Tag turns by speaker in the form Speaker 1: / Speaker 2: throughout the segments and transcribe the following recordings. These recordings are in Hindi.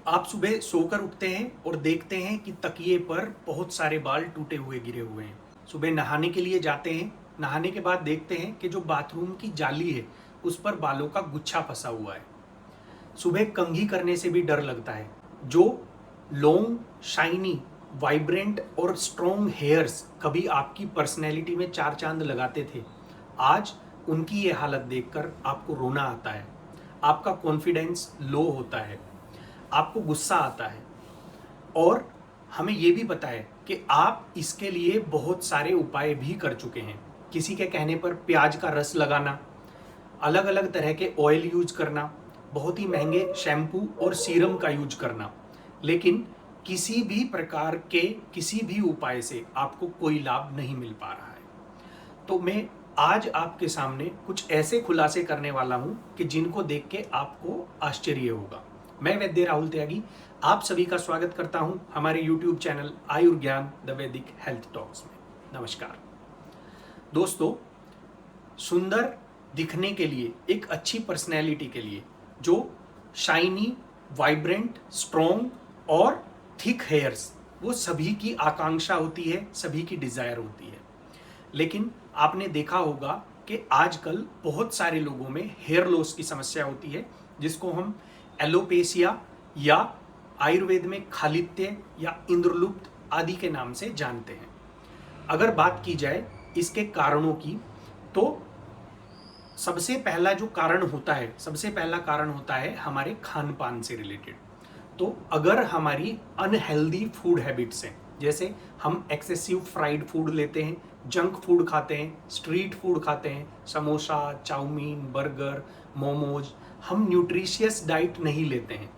Speaker 1: आप सुबह सोकर उठते हैं और देखते हैं कि तकिए पर बहुत सारे बाल टूटे हुए गिरे हुए हैं। सुबह नहाने के लिए जाते हैं, नहाने के बाद देखते हैं कि जो बाथरूम की जाली है उस पर बालों का गुच्छा फंसा हुआ है। सुबह कंघी करने से भी डर लगता है। जो लॉन्ग, शाइनी, वाइब्रेंट और स्ट्रॉन्ग हेयर्स कभी आपकी पर्सनैलिटी में चार चांद लगाते थे, आज उनकी ये हालत देखकर आपको रोना आता है। आपका कॉन्फिडेंस लो होता है, आपको गुस्सा आता है और हमें ये भी पता है कि आप इसके लिए बहुत सारे उपाय भी कर चुके हैं। किसी के कहने पर प्याज का रस लगाना, अलग अलग तरह के ऑयल यूज करना, बहुत ही महंगे शैम्पू और सीरम का यूज करना, लेकिन किसी भी प्रकार के किसी भी उपाय से आपको कोई लाभ नहीं मिल पा रहा है। तो मैं आज आपके सामने कुछ ऐसे खुलासे करने वाला हूं कि जिनको देख के आपको आश्चर्य होगा। मैं वैद्य राहुल त्यागी आप सभी का स्वागत करता हूं हमारे YouTube चैनल आयुर्ज्ञान द वैदिक हेल्थ टॉक्स में। नमस्कार दोस्तों, सुंदर दिखने के लिए, एक अच्छी पर्सनैलिटी के लिए जो शाइनी, वाइब्रेंट, स्ट्रॉन्ग और थिक हेयर्स, वो सभी की आकांक्षा होती है, सभी की डिजायर होती है। लेकिन आपने देखा होगा कि आजकल बहुत सारे लोगों में हेयर लॉस की समस्या होती है, जिसको हम एलोपेशिया या आयुर्वेद में खालित्य या इंद्रलुप्त आदि के नाम से जानते हैं। अगर बात की जाए इसके कारणों की, तो सबसे पहला कारण होता है हमारे खान पान से रिलेटेड। तो अगर हमारी अनहेल्दी फूड हैबिट्स हैं, जैसे हम एक्सेसिव फ्राइड फूड लेते हैं, जंक फूड खाते हैं, स्ट्रीट फूड खाते हैं, समोसा, चाउमीन, बर्गर, मोमोज, हम न्यूट्रिशियस डाइट नहीं लेते हैं,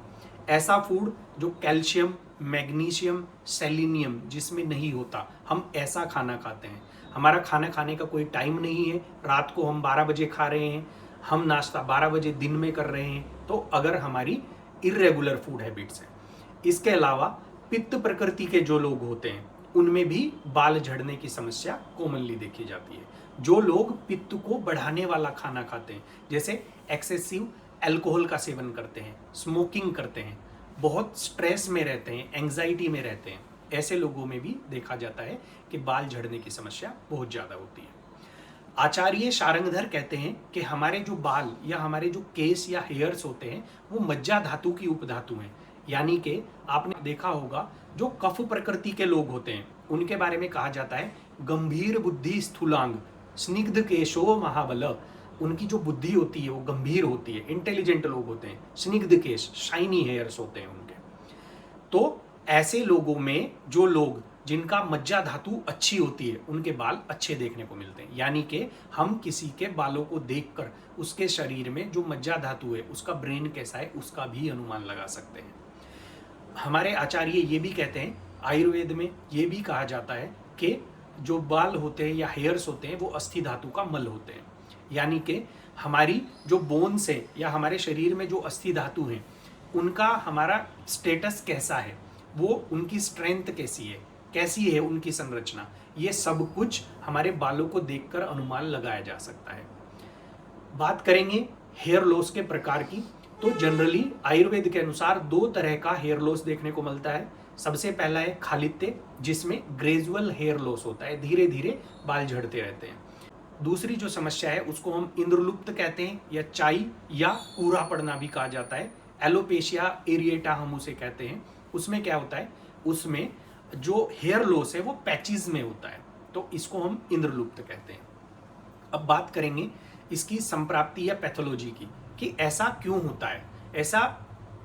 Speaker 1: ऐसा फूड जो कैल्शियम, मैग्नीशियम, सेलिनियम जिसमें नहीं होता, हम ऐसा खाना खाते हैं। हमारा खाना खाने का कोई टाइम नहीं है, रात को हम 12 बजे खा रहे हैं, हम नाश्ता 12 बजे दिन में कर रहे हैं, तो अगर हमारी इर्रेगुलर फूड हैबिट्स हैं। इसके अलावा पित्त प्रकृति के जो लोग होते हैं उनमें भी बाल झड़ने की समस्या कॉमनली देखी जाती है। जो लोग पित्त को बढ़ाने वाला खाना खाते हैं, जैसे एक्सेसिव अल्कोहल का सेवन करते हैं, स्मोकिंग करते हैं, बहुत स्ट्रेस में रहते हैं, एंजाइटी में रहते हैं, ऐसे लोगों में भी देखा जाता है कि बाल झड़ने की समस्या बहुत ज़्यादा होती है। आचार्य शारंगधर कहते हैं कि हमारे जो बाल या हमारे जो केस या हेयर्स होते हैं वो मज्जा धातु की उपधातु हैं। यानी कि आपने देखा होगा जो कफ प्रकृति के लोग होते हैं उनके बारे में कहा जाता है गंभीर बुद्धि स्थूलांग स्निग्ध केशो महाबल। उनकी जो बुद्धि होती है वो गंभीर होती है, इंटेलिजेंट लोग होते हैं, स्निग्ध केश, शाइनी हेयर्स होते हैं उनके। तो ऐसे लोगों में जो लोग जिनका मज्जा धातु अच्छी होती है उनके बाल अच्छे देखने को मिलते हैं। यानी कि हम किसी के बालों को देखकर उसके शरीर में जो मज्जा धातु है, उसका ब्रेन कैसा है, उसका भी अनुमान लगा सकते हैं। हमारे आचार्य ये भी कहते हैं, आयुर्वेद में ये भी कहा जाता है कि जो बाल होते हैं या हेयर्स होते हैं वो अस्थि धातु का मल होते हैं। यानी कि हमारी जो बोन्स है या हमारे शरीर में जो अस्थि धातु है उनका हमारा स्टेटस कैसा है, वो उनकी स्ट्रेंथ कैसी है उनकी संरचना, ये सब कुछ हमारे बालों को देखकर अनुमान लगाया जा सकता है। बात करेंगे हेयर लॉस के प्रकार की, तो जनरली आयुर्वेद के अनुसार दो तरह का हेयर लॉस देखने को मिलता है। सबसे पहला है खालित्य, जिसमें ग्रेजुअल हेयर लॉस होता है, धीरे धीरे बाल झड़ते रहते हैं। दूसरी जो समस्या है उसको हम इंद्रलुप्त कहते हैं या चाई या पूरा पड़ना भी कहा जाता है। एलोपेशिया एरिएटा हम उसे कहते हैं। उसमें क्या होता है, उसमें जो हेयर लॉस है वो पैचेस में होता है, तो इसको हम इंद्रलुप्त कहते हैं। अब बात करेंगे इसकी संप्राप्ति या पैथोलॉजी की, कि ऐसा क्यों होता है, ऐसा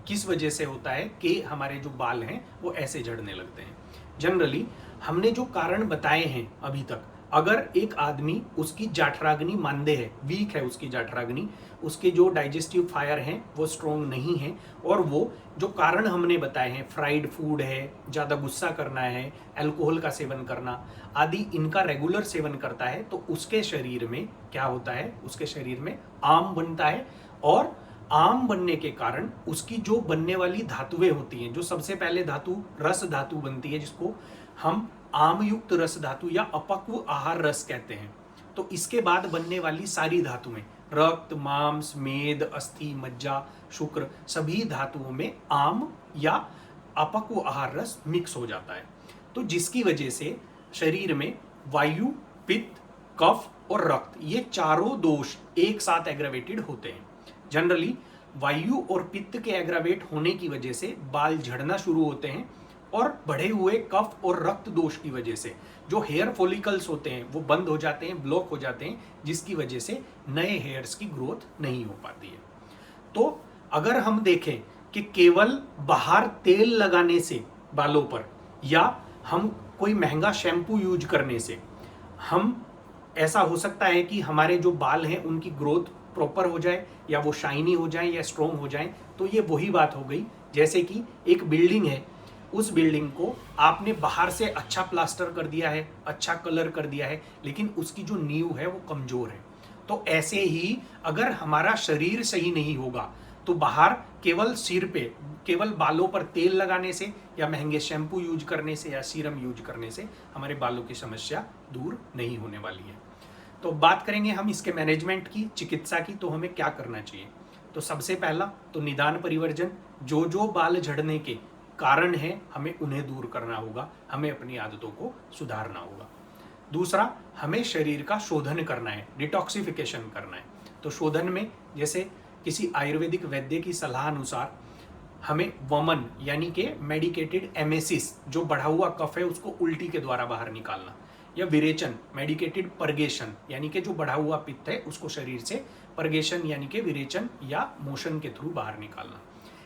Speaker 1: किस वजह से होता है कि हमारे जो बाल हैं वो ऐसे झड़ने लगते हैं। जनरली हमने जो कारण बताए हैं अभी तक, अगर एक आदमी, उसकी जाठराग्नि मांदे है, वीक है उसकी जाठराग्नि, उसके जो डाइजेस्टिव फायर हैं वो स्ट्रॉन्ग नहीं है, और वो जो कारण हमने बताए हैं, फ्राइड फूड है, ज़्यादा गुस्सा करना है, अल्कोहल का सेवन करना आदि, इनका रेगुलर सेवन करता है, तो उसके शरीर में क्या होता है, उसके शरीर में आम बनता है। और आम बनने के कारण उसकी जो बनने वाली धातुएं होती हैं, जो सबसे पहले धातु रस धातु बनती है, जिसको हम आम युक्त रस धातु या अपक्व आहार रस कहते हैं, तो इसके बाद बनने वाली सारी धातुएं, रक्त, मांस, मेद, अस्थि, मज्जा, शुक्र, सभी धातुओं में आम या अपक व आहार रस मिक्स हो जाता है, तो जिसकी वजह से शरीर में वायु, पित्त, कफ और रक्त ये चारों दोष एक साथ एग्रावेटेड होते हैं। जनरली वायु और पित्त के एग्रावेट होने की वजह से बाल झड़ना शुरू होते हैं और बढ़े हुए कफ और रक्त दोष की वजह से जो हेयर फॉलिकल्स होते हैं वो बंद हो जाते हैं, ब्लॉक हो जाते हैं, जिसकी वजह से नए हेयर्स की ग्रोथ नहीं हो पाती है। तो अगर हम देखें कि केवल बाहर तेल लगाने से बालों पर या हम कोई महंगा शैम्पू यूज करने से हम ऐसा हो सकता है कि हमारे जो बाल हैं उनकी ग्रोथ प्रॉपर हो जाए या वो शाइनी हो जाए या स्ट्रॉन्ग हो जाए, तो ये वही बात हो गई जैसे कि एक बिल्डिंग है, उस बिल्डिंग को आपने बाहर से अच्छा प्लास्टर कर दिया है, अच्छा कलर कर दिया है, लेकिन उसकी जो नींव है वो कमजोर है। तो ऐसे ही अगर हमारा शरीर सही नहीं होगा तो बाहर केवल सिर पे, केवल बालों पर तेल लगाने से या महंगे शैम्पू यूज करने से या सीरम यूज करने से हमारे बालों की समस्या दूर नहीं होने वाली है। तो बात करेंगे हम इसके मैनेजमेंट की, चिकित्सा की, तो हमें क्या करना चाहिए। तो सबसे पहला तो निदान परिवर्जन, जो जो बाल झड़ने के कारण है हमें उन्हें दूर करना होगा, हमें अपनी आदतों को सुधारना होगा। दूसरा, हमें शरीर का शोधन करना है, डिटॉक्सिफिकेशन करना है। तो शोधन में जैसे किसी आयुर्वेदिक वैद्य की सलाह अनुसार हमें वमन यानी कि मेडिकेटेड एमेसिस, जो बढ़ा हुआ कफ है उसको उल्टी के द्वारा बाहर निकालना, या विरेचन मेडिकेटेड पर्गेशन यानी कि जो बढ़ा हुआ पित्त है उसको शरीर से पर्गेशन यानी कि विरेचन या मोशन के थ्रू बाहर निकालना।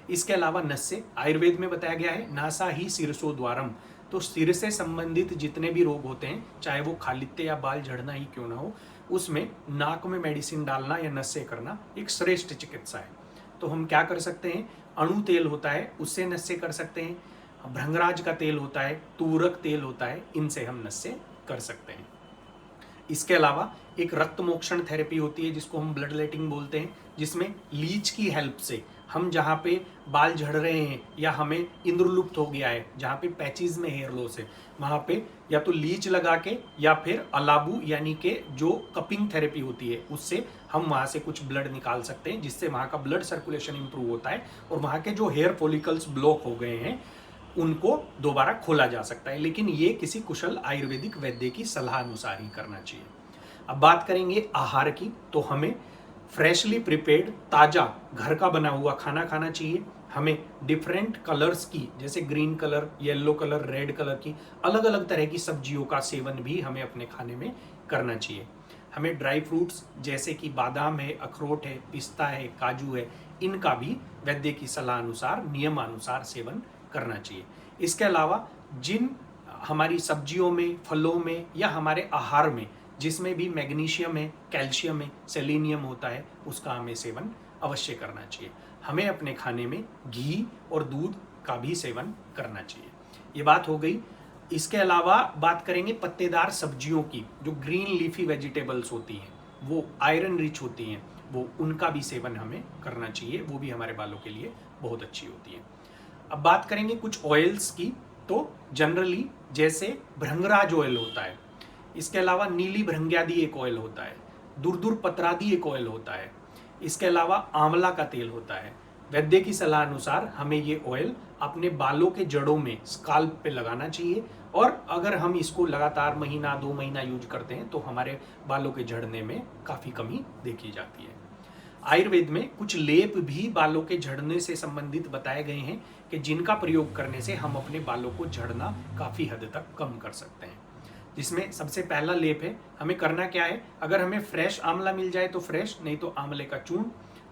Speaker 1: इसके अलावा नस्य, आयुर्वेद में बताया गया है नासा ही सिरसो द्वारम, तो सिर से संबंधित जितने भी रोग होते हैं, चाहे वो खालित्य या बाल झड़ना ही क्यों ना हो, उसमें नाक में मेडिसिन डालना या नस्य करना एक श्रेष्ठ चिकित्सा है। तो हम क्या कर सकते हैं, अणु तेल होता है उससे नस्य कर सकते हैं, भृंगराज का तेल होता है, तूरक तेल होता है, इनसे हम नस्य कर सकते हैं। इसके अलावा एक रक्त मोक्षण थेरेपी होती है जिसको हम ब्लड लेटिंग बोलते हैं, जिसमें लीच की हेल्प से हम जहाँ पे बाल झड़ रहे हैं या हमें इंद्रलुप्त हो गया है, जहाँ पे पैचेस में हेयर लॉस है, वहाँ पे या तो लीच लगा के या फिर अलाबू यानी कि जो कपिंग थेरेपी होती है उससे हम वहाँ से कुछ ब्लड निकाल सकते हैं, जिससे वहाँ का ब्लड सर्कुलेशन इंप्रूव होता है और वहाँ के जो हेयर फॉलिकल्स ब्लॉक हो गए हैं उनको दोबारा खोला जा सकता है। लेकिन ये किसी कुशल आयुर्वेदिक वैद्य की सलाह अनुसार ही करना चाहिए। अब बात करेंगे आहार की, तो हमें फ्रेशली प्रिपेयर्ड ताज़ा घर का बना हुआ खाना खाना चाहिए। हमें डिफरेंट कलर्स की, जैसे green colour, yellow colour, red colour की अलग अलग तरह की सब्जियों का सेवन भी हमें अपने खाने में करना चाहिए। हमें ड्राई फ्रूट्स जैसे कि बादाम है, अखरोट है, पिस्ता है, काजू है, इनका भी वैद्य की सलाह अनुसार, नियमानुसार सेवन करना चाहिए। इसके अलावा जिन हमारी सब्जियों में, फलों में या हमारे आहार में जिसमें भी मैग्नीशियम है, कैल्शियम है, सेलेनियम होता है, उसका हमें सेवन अवश्य करना चाहिए। हमें अपने खाने में घी और दूध का भी सेवन करना चाहिए। ये बात हो गई। इसके अलावा बात करेंगे पत्तेदार सब्जियों की, जो ग्रीन लीफी वेजिटेबल्स होती हैं, वो आयरन रिच होती हैं, वो उनका भी सेवन हमें करना चाहिए, वो भी हमारे बालों के लिए बहुत अच्छी होती है। अब बात करेंगे कुछ ऑयल्स की, तो जनरली जैसे भृंगराज ऑयल होता है, इसके अलावा नीली भृंग्यादि एक ऑयल होता है, दुर्दुर पत्रादि एक ऑयल होता है, इसके अलावा आंवला का तेल होता है। वैद्य की सलाह अनुसार हमें ये ऑयल अपने बालों के जड़ों में, स्काल्प पे लगाना चाहिए, और अगर हम इसको लगातार महीना 2 महीना यूज करते हैं तो हमारे बालों के झड़ने में काफ़ी कमी देखी जाती है। आयुर्वेद में कुछ लेप भी बालों के झड़ने से संबंधित बताए गए हैं कि जिनका प्रयोग करने से हम अपने बालों को झड़ना काफ़ी हद तक कम कर सकते हैं। जिसमें सबसे पहला लेप है, हमें करना क्या है, अगर हमें फ्रेश आंवला मिल जाए तो फ्रेश, नहीं तो आंवले का चूर्ण,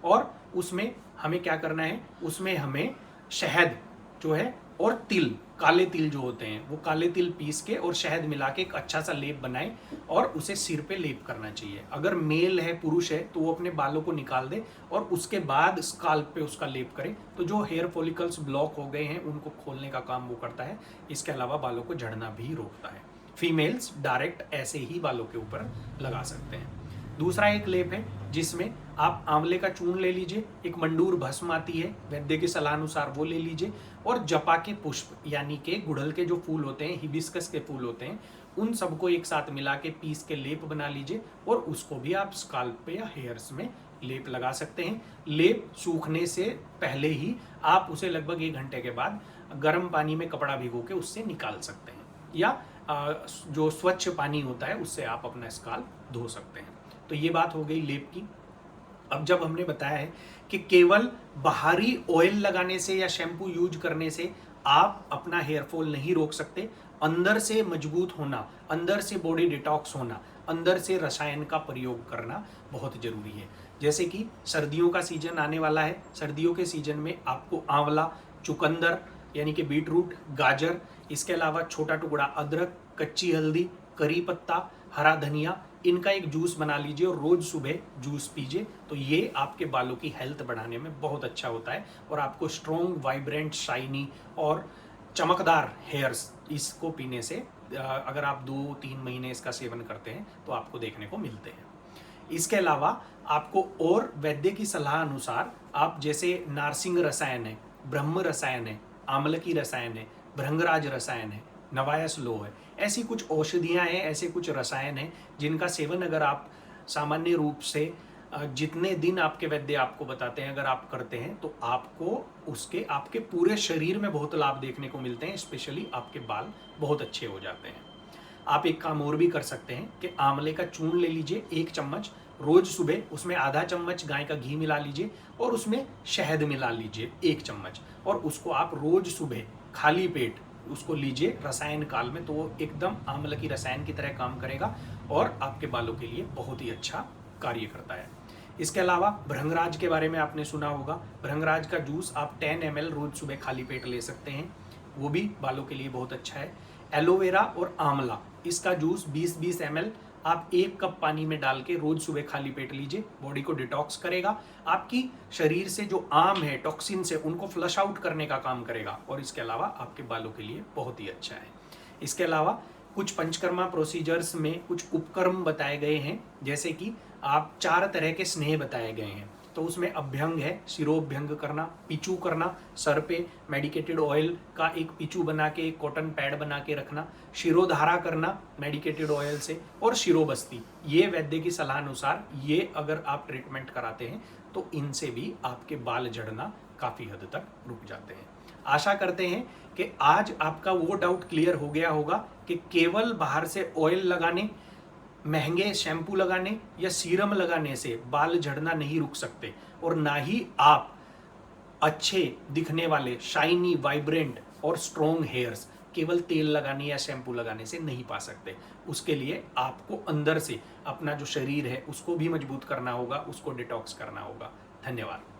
Speaker 1: और उसमें हमें क्या करना है, उसमें हमें शहद जो है और तिल, काले तिल जो होते हैं, वो काले तिल पीस के और शहद मिला के एक अच्छा सा लेप बनाए और उसे सिर पे लेप करना चाहिए। अगर मेल है, पुरुष है, तो वो अपने बालों को निकाल दे और उसके बाद स्काल्प पे उसका लेप करे, तो जो हेयर फॉलिकल्स ब्लॉक हो गए हैं उनको खोलने का काम वो करता है। इसके अलावा बालों को झड़ना भी रोकता है। फीमेल्स डायरेक्ट ऐसे ही बालों के ऊपर लगा सकते हैं। दूसरा एक लेप है जिसमें आप आंवले का चूर्ण ले लीजिए, एक मंडूर भस्म आती है वैद्य की सलाह अनुसार, वो ले लीजिए, और जपा के पुष्प यानी के गुड़हल के जो फूल होते हैं, हिबिस्कस के फूल होते हैं, उन सबको एक साथ मिला के पीस के लेप बना लीजिए और उसको भी आप स्काल्प पे या हेयर्स में लेप लगा सकते हैं। लेप सूखने से पहले ही आप उसे लगभग 1 घंटे के बाद गर्म पानी में कपड़ा भिगो के उससे निकाल सकते हैं, या जो स्वच्छ पानी होता है उससे आप अपना स्काल्प धो सकते हैं। तो ये बात हो गई लेप की। अब जब हमने बताया है कि केवल बाहरी ऑयल लगाने से या शैम्पू यूज करने से आप अपना हेयर फॉल नहीं रोक सकते, अंदर से मजबूत होना, अंदर से बॉडी डिटॉक्स होना, अंदर से रसायन का प्रयोग करना बहुत जरूरी है। जैसे कि सर्दियों का सीजन आने वाला है, सर्दियों के सीजन में आपको आंवला, चुकंदर यानी कि बीटरूट, गाजर, इसके अलावा छोटा टुकड़ा अदरक, कच्ची हल्दी, करी पत्ता, हरा धनिया, इनका एक जूस बना लीजिए और रोज सुबह जूस पीजिए। तो ये आपके बालों की हेल्थ बढ़ाने में बहुत अच्छा होता है और आपको स्ट्रॉन्ग, वाइब्रेंट, शाइनी और चमकदार हेयर्स इसको पीने से अगर आप 2-3 महीने इसका सेवन करते हैं तो आपको देखने को मिलते हैं। इसके अलावा आपको और वैद्य की सलाह अनुसार आप जैसे नारसिंग रसायन है, ब्रह्म रसायन है, आमलकी रसायन है, भृंगराज रसायन है, नवायस लो है, ऐसी कुछ औषधियाँ हैं, ऐसे कुछ रसायन हैं जिनका सेवन अगर आप सामान्य रूप से जितने दिन आपके वैद्य आपको बताते हैं अगर आप करते हैं तो आपको उसके आपके पूरे शरीर में बहुत लाभ देखने को मिलते हैं, स्पेशली आपके बाल बहुत अच्छे हो जाते हैं। आप एक काम और भी कर सकते हैं कि आंवले का चूर्ण ले लीजिए 1 चम्मच, रोज सुबह उसमें आधा चम्मच गाय का घी मिला लीजिए और उसमें शहद मिला लीजिए 1 चम्मच, और उसको आप रोज सुबह खाली पेट उसको लीजिए रसायन काल में, तो वो एकदम आंवला की रसायन की तरह काम करेगा और आपके बालों के लिए बहुत ही अच्छा कार्य करता है। इसके अलावा भृंगराज के बारे में आपने सुना होगा, भृंगराज का जूस आप 10 ml रोज सुबह खाली पेट ले सकते हैं, वो भी बालों के लिए बहुत अच्छा है। एलोवेरा और आंवला, इसका जूस 20-20 ml आप 1 कप पानी में डाल के रोज सुबह खाली पेट लीजिए, बॉडी को डिटॉक्स करेगा, आपकी शरीर से जो आम है टॉक्सिन से उनको फ्लश आउट करने का काम करेगा और इसके अलावा आपके बालों के लिए बहुत ही अच्छा है। इसके अलावा कुछ पंचकर्मा प्रोसीजर्स में कुछ उपकर्म बताए गए हैं, जैसे कि आप 4 तरह के स्नेह बताए गए हैं, तो उसमें अभ्यंग है, सिरोभ्यंग करना, पिचू करना, सर पे मेडिकेटेड ऑयल का एक पिचू बना के एक कॉटन पैड बना के रखना, शिरोधारा करना मेडिकेटेड ऑयल से, और शिरोबस्ती। ये वैद्य की सलाह अनुसार ये अगर आप ट्रीटमेंट कराते हैं तो इनसे भी आपके बाल झड़ना काफ़ी हद तक रुक जाते हैं। आशा करते हैं कि आज आपका वो डाउट क्लियर हो गया होगा कि केवल बाहर से ऑयल लगाने, महंगे शैम्पू लगाने या सीरम लगाने से बाल झड़ना नहीं रुक सकते, और ना ही आप अच्छे दिखने वाले शाइनी, वाइब्रेंट और स्ट्रॉन्ग हेयर्स केवल तेल लगाने या शैम्पू लगाने से नहीं पा सकते। उसके लिए आपको अंदर से अपना जो शरीर है उसको भी मजबूत करना होगा, उसको डिटॉक्स करना होगा। धन्यवाद।